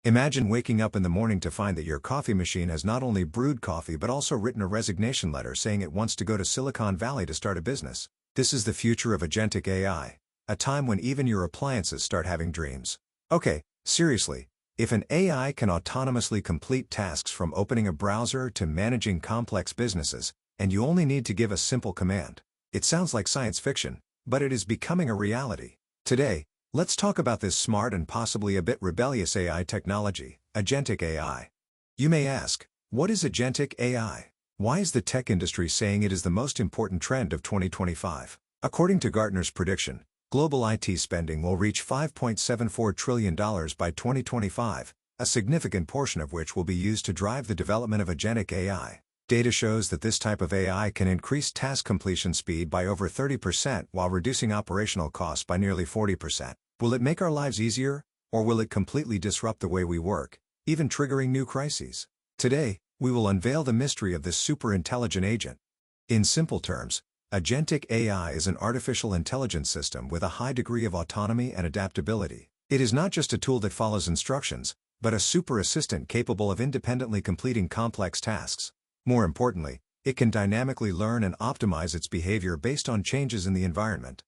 Imagine waking up in the morning to find that your coffee machine has not only brewed coffee but also written a resignation letter saying it wants to go to Silicon Valley to start a business. This is the future of agentic AI, a time when even your appliances start having dreams. Okay, seriously, if an AI can autonomously complete tasks from opening a browser to managing complex businesses, and you only need to give a simple command, it sounds like science fiction, but it is becoming a reality. Today, let's talk about this smart and possibly a bit rebellious AI technology, agentic AI. You may ask, what is agentic AI? Why is the tech industry saying it is the most important trend of 2025? According to Gartner's prediction, global IT spending will reach $5.74 trillion by 2025, a significant portion of which will be used to drive the development of agentic AI. Data shows that this type of AI can increase task completion speed by over 30% while reducing operational costs by nearly 40%. Will it make our lives easier, or will it completely disrupt the way we work, even triggering new crises? Today, we will unveil the mystery of this super-intelligent agent. In simple terms, agentic AI is an artificial intelligence system with a high degree of autonomy and adaptability. It is not just a tool that follows instructions, but a super assistant capable of independently completing complex tasks. More importantly, it can dynamically learn and optimize its behavior based on changes in the environment.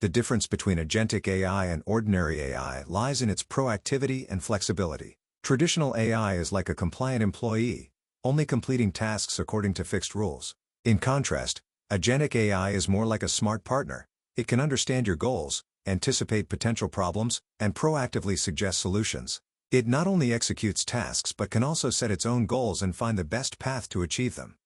The difference between agentic AI and ordinary AI lies in its proactivity and flexibility. Traditional AI is like a compliant employee, only completing tasks according to fixed rules. In contrast, agentic AI is more like a smart partner. It can understand your goals, anticipate potential problems, and proactively suggest solutions. It not only executes tasks but can also set its own goals and find the best path to achieve them.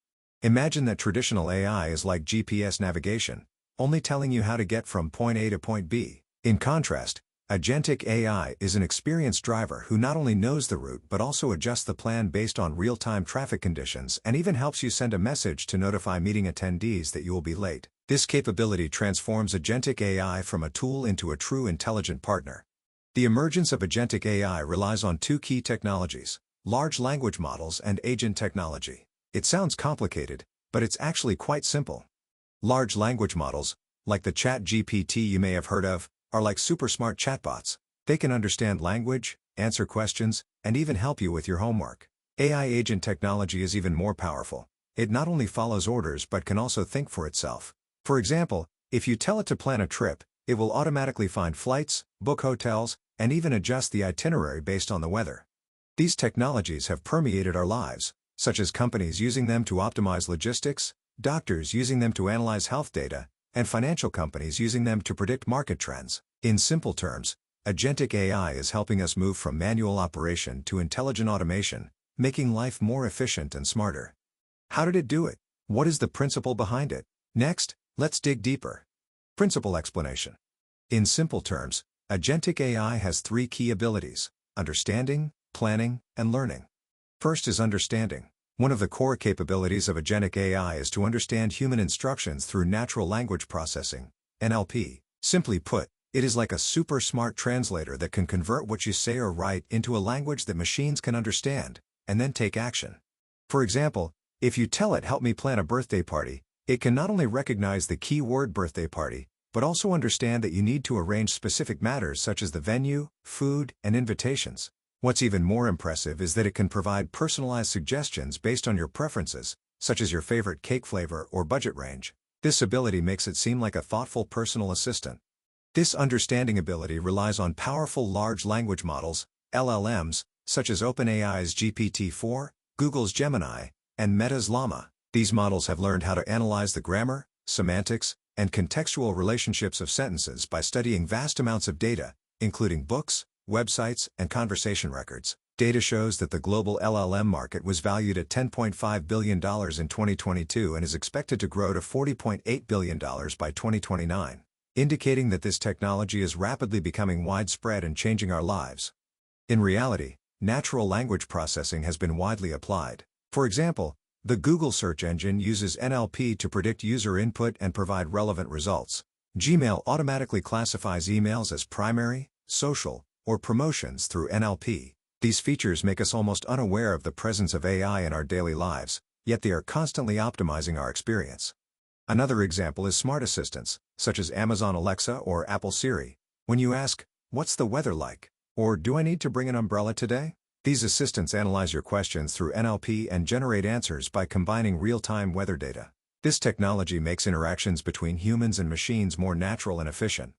Imagine that traditional AI is like GPS navigation, only telling you how to get from point A to point B. In contrast, agentic AI is an experienced driver who not only knows the route but also adjusts the plan based on real-time traffic conditions and even helps you send a message to notify meeting attendees that you will be late. This capability transforms agentic AI from a tool into a true intelligent partner. The emergence of agentic AI relies on two key technologies: large language models and agent technology. It sounds complicated, but it's actually quite simple. Large language models, like the ChatGPT you may have heard of, are like super smart chatbots. They can understand language, answer questions, and even help you with your homework. AI agent technology is even more powerful. It not only follows orders but can also think for itself. For example, if you tell it to plan a trip, it will automatically find flights, book hotels, and even adjust the itinerary based on the weather. These technologies have permeated our lives, such as companies using them to optimize logistics, doctors using them to analyze health data, and financial companies using them to predict market trends. In simple terms, agentic AI is helping us move from manual operation to intelligent automation, making life more efficient and smarter. How did it do it? What is the principle behind it? Next, let's dig deeper. Principle explanation. In simple terms, agentic AI has three key abilities: understanding, planning, and learning. First is understanding. One of the core capabilities of agentic AI is to understand human instructions through natural language processing, NLP. Simply put, it is like a super smart translator that can convert what you say or write into a language that machines can understand, and then take action. For example, if you tell it, "Help me plan a birthday party," it can not only recognize the key word birthday party, but also understand that you need to arrange specific matters such as the venue, food, and invitations. What's even more impressive is that it can provide personalized suggestions based on your preferences, such as your favorite cake flavor or budget range. This ability makes it seem like a thoughtful personal assistant. This understanding ability relies on powerful large language models, LLMs, such as OpenAI's GPT-4, Google's Gemini, and Meta's Llama. These models have learned how to analyze the grammar, semantics, and contextual relationships of sentences by studying vast amounts of data, including books, websites, and conversation records. Data shows that the global LLM market was valued at $10.5 billion in 2022 and is expected to grow to $40.8 billion by 2029, indicating that this technology is rapidly becoming widespread and changing our lives. In reality, natural language processing has been widely applied. For example, the Google search engine uses NLP to predict user input and provide relevant results. Gmail automatically classifies emails as primary, social, or promotions through NLP. These features make us almost unaware of the presence of AI in our daily lives, yet they are constantly optimizing our experience. Another example is smart assistants, such as Amazon Alexa or Apple Siri. When you ask, "What's the weather like?" or "Do I need to bring an umbrella today?" These assistants analyze your questions through NLP and generate answers by combining real-time weather data. This technology makes interactions between humans and machines more natural and efficient.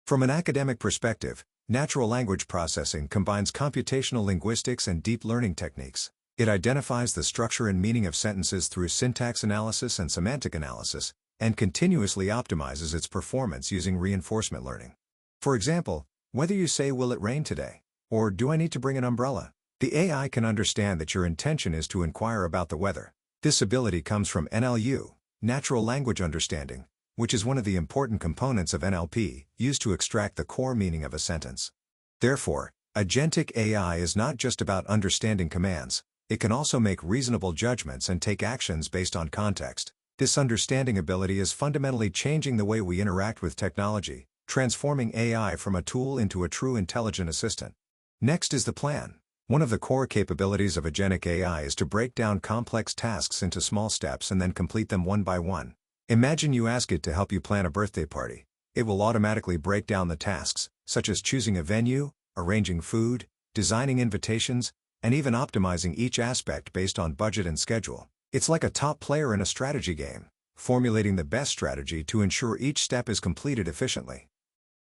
From an academic perspective, natural language processing combines computational linguistics and deep learning techniques. It identifies the structure and meaning of sentences through syntax analysis and semantic analysis, and continuously optimizes its performance using reinforcement learning. For example, whether you say, "Will it rain today?" or "Do I need to bring an umbrella?" the AI can understand that your intention is to inquire about the weather. This ability comes from NLU, natural language understanding, which is one of the important components of NLP, used to extract the core meaning of a sentence. Therefore, agentic AI is not just about understanding commands, it can also make reasonable judgments and take actions based on context. This understanding ability is fundamentally changing the way we interact with technology, transforming AI from a tool into a true intelligent assistant. Next is the plan. One of the core capabilities of agentic AI is to break down complex tasks into small steps and then complete them one by one. Imagine you ask it to help you plan a birthday party. It will automatically break down the tasks, such as choosing a venue, arranging food, designing invitations, and even optimizing each aspect based on budget and schedule. It's like a top player in a strategy game, formulating the best strategy to ensure each step is completed efficiently.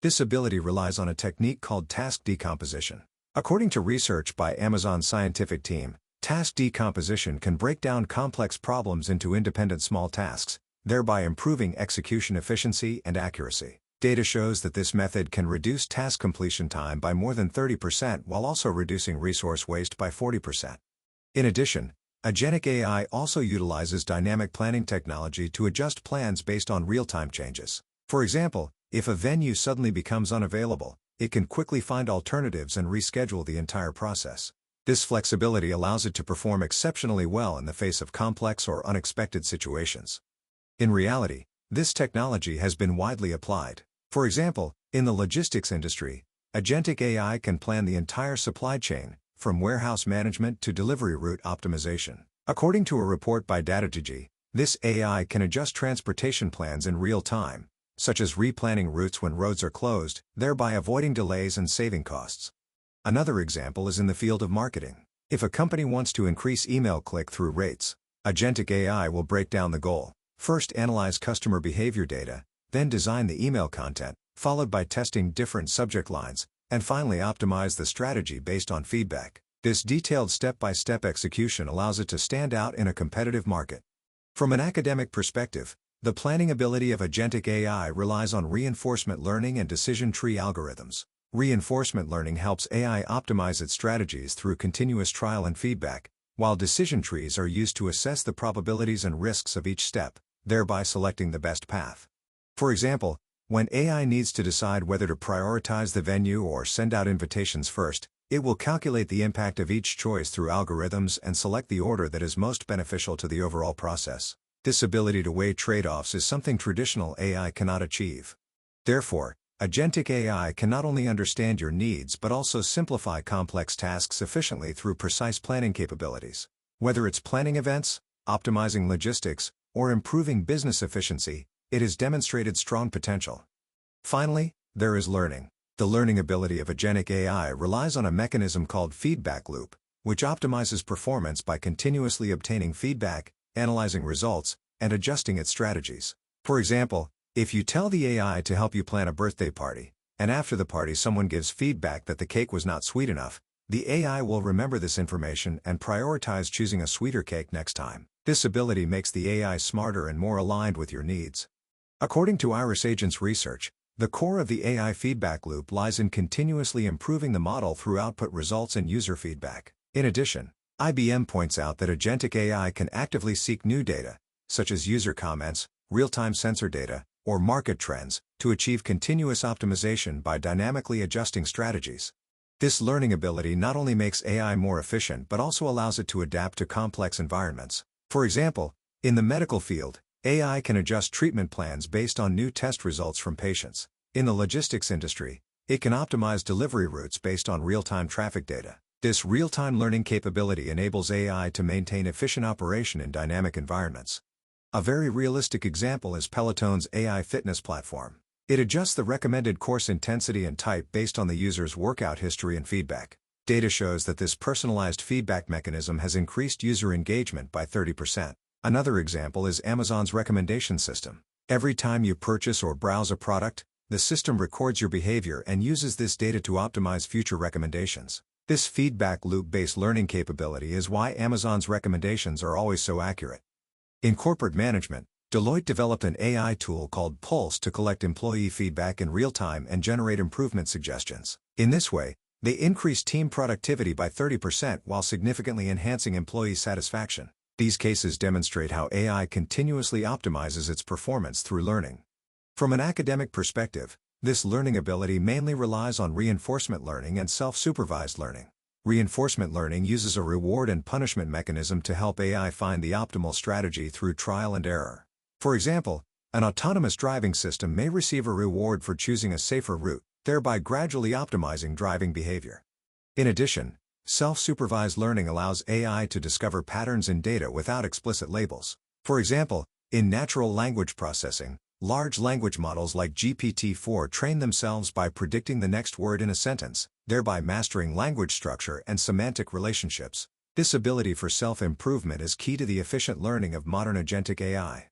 This ability relies on a technique called task decomposition. According to research by Amazon's scientific team, task decomposition can break down complex problems into independent small tasks, thereby improving execution efficiency and accuracy. Data shows that this method can reduce task completion time by more than 30% while also reducing resource waste by 40%. In addition, agentic AI also utilizes dynamic planning technology to adjust plans based on real-time changes. For example, if a venue suddenly becomes unavailable, it can quickly find alternatives and reschedule the entire process. This flexibility allows it to perform exceptionally well in the face of complex or unexpected situations. In reality, this technology has been widely applied. For example, in the logistics industry, agentic AI can plan the entire supply chain, from warehouse management to delivery route optimization. According to a report by Datadigi, this AI can adjust transportation plans in real time, such as replanning routes when roads are closed, thereby avoiding delays and saving costs. Another example is in the field of marketing. If a company wants to increase email click-through rates, agentic AI will break down the goal. First, analyze customer behavior data, then design the email content, followed by testing different subject lines, and finally optimize the strategy based on feedback. This detailed step-by-step execution allows it to stand out in a competitive market. From an academic perspective, the planning ability of agentic AI relies on reinforcement learning and decision tree algorithms. Reinforcement learning helps AI optimize its strategies through continuous trial and feedback, while decision trees are used to assess the probabilities and risks of each step, thereby selecting the best path. For example, when AI needs to decide whether to prioritize the venue or send out invitations first, it will calculate the impact of each choice through algorithms and select the order that is most beneficial to the overall process. This ability to weigh trade-offs is something traditional AI cannot achieve. Therefore, agentic AI can not only understand your needs but also simplify complex tasks efficiently through precise planning capabilities. Whether it's planning events, optimizing logistics, or improving business efficiency, it has demonstrated strong potential. Finally, there is learning. The learning ability of agentic AI relies on a mechanism called feedback loop, which optimizes performance by continuously obtaining feedback, analyzing results, and adjusting its strategies. For example, if you tell the AI to help you plan a birthday party, and after the party someone gives feedback that the cake was not sweet enough, the AI will remember this information and prioritize choosing a sweeter cake next time. This ability makes the AI smarter and more aligned with your needs. According to Iris Agent's research, the core of the AI feedback loop lies in continuously improving the model through output results and user feedback. In addition, IBM points out that agentic AI can actively seek new data, such as user comments, real-time sensor data, or market trends, to achieve continuous optimization by dynamically adjusting strategies. This learning ability not only makes AI more efficient but also allows it to adapt to complex environments. For example, in the medical field, AI can adjust treatment plans based on new test results from patients. In the logistics industry, it can optimize delivery routes based on real-time traffic data. This real-time learning capability enables AI to maintain efficient operation in dynamic environments. A very realistic example is Peloton's AI fitness platform. It adjusts the recommended course intensity and type based on the user's workout history and feedback. Data shows that this personalized feedback mechanism has increased user engagement by 30%. Another example is Amazon's recommendation system. Every time you purchase or browse a product, the system records your behavior and uses this data to optimize future recommendations. This feedback loop-based learning capability is why Amazon's recommendations are always so accurate. In corporate management, Deloitte developed an AI tool called Pulse to collect employee feedback in real time and generate improvement suggestions. In this way, they increased team productivity by 30% while significantly enhancing employee satisfaction. These cases demonstrate how AI continuously optimizes its performance through learning. From an academic perspective, this learning ability mainly relies on reinforcement learning and self-supervised learning. Reinforcement learning uses a reward and punishment mechanism to help AI find the optimal strategy through trial and error. For example, an autonomous driving system may receive a reward for choosing a safer route, thereby gradually optimizing driving behavior. In addition, self-supervised learning allows AI to discover patterns in data without explicit labels. For example, in natural language processing, large language models like GPT-4 train themselves by predicting the next word in a sentence, thereby mastering language structure and semantic relationships. This ability for self-improvement is key to the efficient learning of modern agentic AI.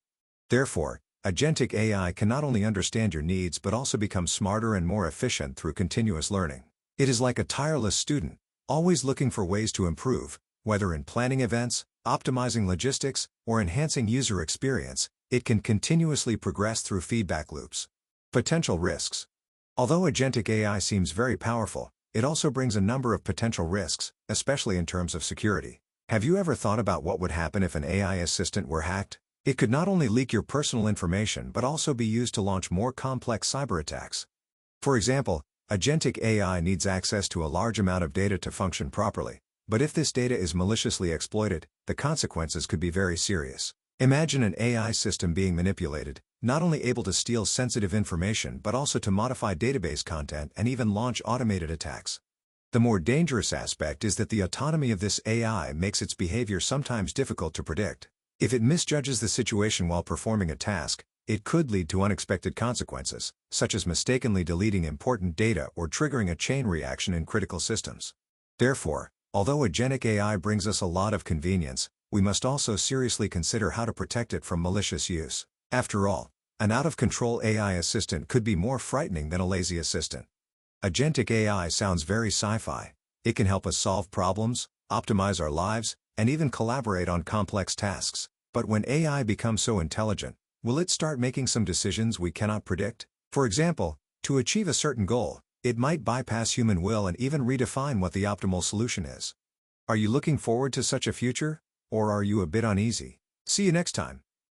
Therefore, agentic AI can not only understand your needs but also become smarter and more efficient through continuous learning. It is like a tireless student, always looking for ways to improve, whether in planning events, optimizing logistics, or enhancing user experience. It can continuously progress through feedback loops. Potential risks. Although agentic AI seems very powerful, it also brings a number of potential risks, especially in terms of security. Have you ever thought about what would happen if an AI assistant were hacked? It could not only leak your personal information but also be used to launch more complex cyber attacks. For example, agentic AI needs access to a large amount of data to function properly, but if this data is maliciously exploited, the consequences could be very serious. Imagine an AI system being manipulated, not only able to steal sensitive information but also to modify database content and even launch automated attacks. The more dangerous aspect is that the autonomy of this AI makes its behavior sometimes difficult to predict. If it misjudges the situation while performing a task, it could lead to unexpected consequences, such as mistakenly deleting important data or triggering a chain reaction in critical systems. Therefore, although agentic AI brings us a lot of convenience, we must also seriously consider how to protect it from malicious use. After all, an out-of-control AI assistant could be more frightening than a lazy assistant. Agentic AI sounds very sci-fi. It can help us solve problems, optimize our lives, and even collaborate on complex tasks. But when AI becomes so intelligent, will it start making some decisions we cannot predict? For example, to achieve a certain goal, it might bypass human will and even redefine what the optimal solution is. Are you looking forward to such a future? Or are you a bit uneasy? See you next time.